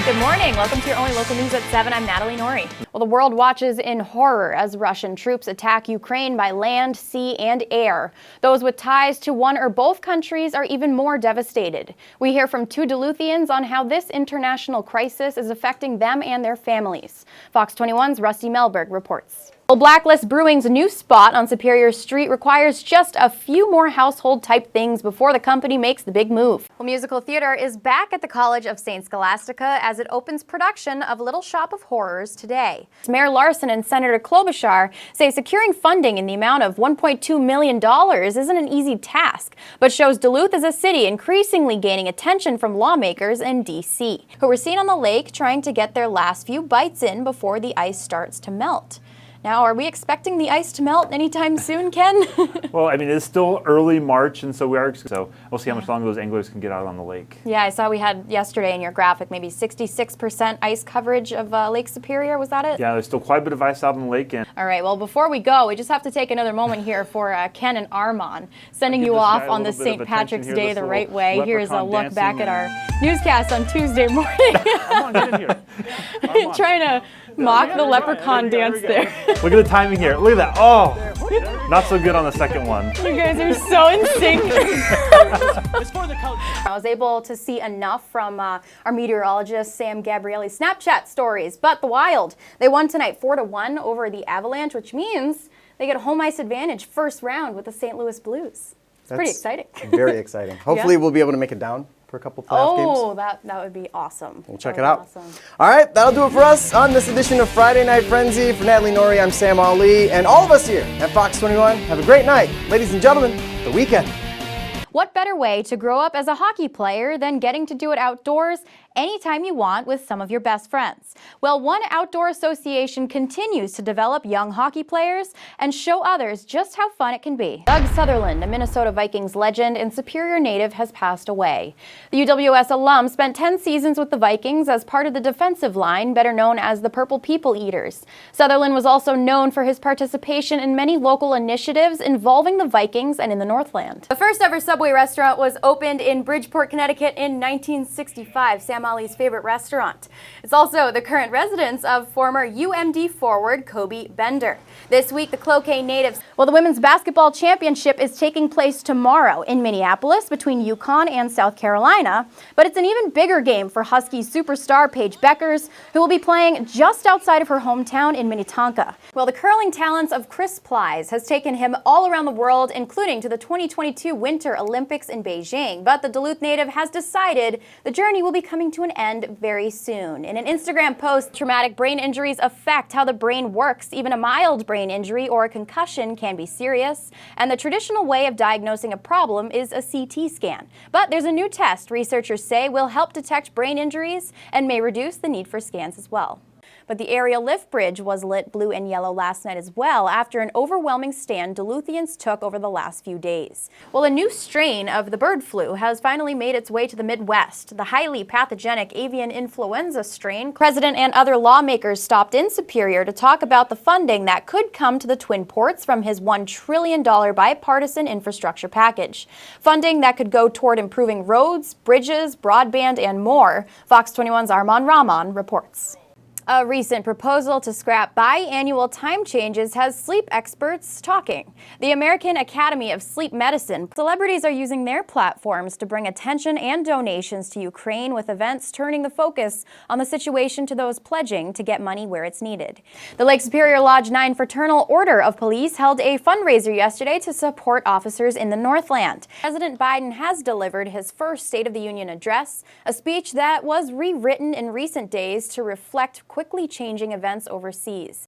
Good morning. Welcome to your only local news at 7. I'm Natalie Noury. Well, the world watches in horror as Russian troops attack Ukraine by land, sea, and air. Those with ties to one or both countries are even more devastated. We hear from two Duluthians on how this international crisis is affecting them and their families. Fox 21's Rusty Melberg reports. Well, Blacklist Brewing's new spot on Superior Street requires just a few more household-type things before the company makes the big move. Well, musical theater is back at the College of St. Scholastica as it opens production of Little Shop of Horrors today. Mayor Larson and Senator Klobuchar say securing funding in the amount of $1.2 million isn't an easy task, but shows Duluth as a city increasingly gaining attention from lawmakers in D.C., who were seen on the lake trying to get their last few bites in before the ice starts to melt. Now, are we expecting the ice to melt anytime soon, Ken? Well, I mean, it's still early March, and so we'll see how much longer those anglers can get out on the lake. Yeah, I saw we had yesterday in your graphic maybe 66% ice coverage of Lake Superior. Was that it? Yeah, there's still quite a bit of ice out on the lake. And all right, well, before we go, we just have to take another moment here for Ken and Armand, sending you off on this St. Patrick's Day the right way. Here's a look back at our newscast on Tuesday morning. Come on, get in here. Trying to mock the leprechaun dance there. Look at the timing here. Look at that. Oh, not so good on the second one. You guys are so in sync. I was able to see enough from our meteorologist Sam Gabrielli's Snapchat stories, but the Wild, they won tonight 4-1 over the Avalanche, which means they get a home ice advantage first round with the St. Louis Blues. It's pretty exciting. Very exciting. Hopefully we'll be able to make it down for a couple playoff games. Oh, that would be awesome. We'll check it out. Awesome. All right, that'll do it for us on this edition of Friday Night Frenzy. For Natalie Noury, I'm Sam Ali, and all of us here at Fox 21, have a great night. Ladies and gentlemen, the weekend. What better way to grow up as a hockey player than getting to do it outdoors anytime you want with some of your best friends? Well, one outdoor association continues to develop young hockey players and show others just how fun it can be. Doug Sutherland, a Minnesota Vikings legend and Superior native, has passed away. The UWS alum spent 10 seasons with the Vikings as part of the defensive line, better known as the Purple People Eaters. Sutherland was also known for his participation in many local initiatives involving the Vikings and in the Northland. The first ever Subway restaurant was opened in Bridgeport, Connecticut in 1965. Sam Ali's favorite restaurant. It's also the current residence of former UMD forward Kobe Bender. This week, the Cloquet natives. Well, the women's basketball championship is taking place tomorrow in Minneapolis between UConn and South Carolina, but it's an even bigger game for Huskies superstar Paige Beckers, who will be playing just outside of her hometown in Minnetonka. Well, the curling talents of Chris Plies has taken him all around the world, including to the 2022 Winter Olympics in Beijing, but the Duluth native has decided the journey will be coming to an end very soon. In an Instagram post, traumatic brain injuries affect how the brain works. Even a mild brain injury or a concussion can be serious, and the traditional way of diagnosing a problem is a CT scan. But there's a new test researchers say will help detect brain injuries and may reduce the need for scans as well. But the aerial lift bridge was lit blue and yellow last night as well after an overwhelming stand Duluthians took over the last few days. Well, a new strain of the bird flu has finally made its way to the Midwest. The highly pathogenic avian influenza strain. President and other lawmakers stopped in Superior to talk about the funding that could come to the Twin Ports from his $1 trillion bipartisan infrastructure package. Funding that could go toward improving roads, bridges, broadband, and more. Fox 21's Armand Rahman reports. A recent proposal to scrap biannual time changes has sleep experts talking. The American Academy of Sleep Medicine. Celebrities are using their platforms to bring attention and donations to Ukraine, with events turning the focus on the situation to those pledging to get money where it's needed. The Lake Superior Lodge 9 Fraternal Order of Police held a fundraiser yesterday to support officers in the Northland. President Biden has delivered his first State of the Union address, a speech that was rewritten in recent days to reflect quickly changing events overseas.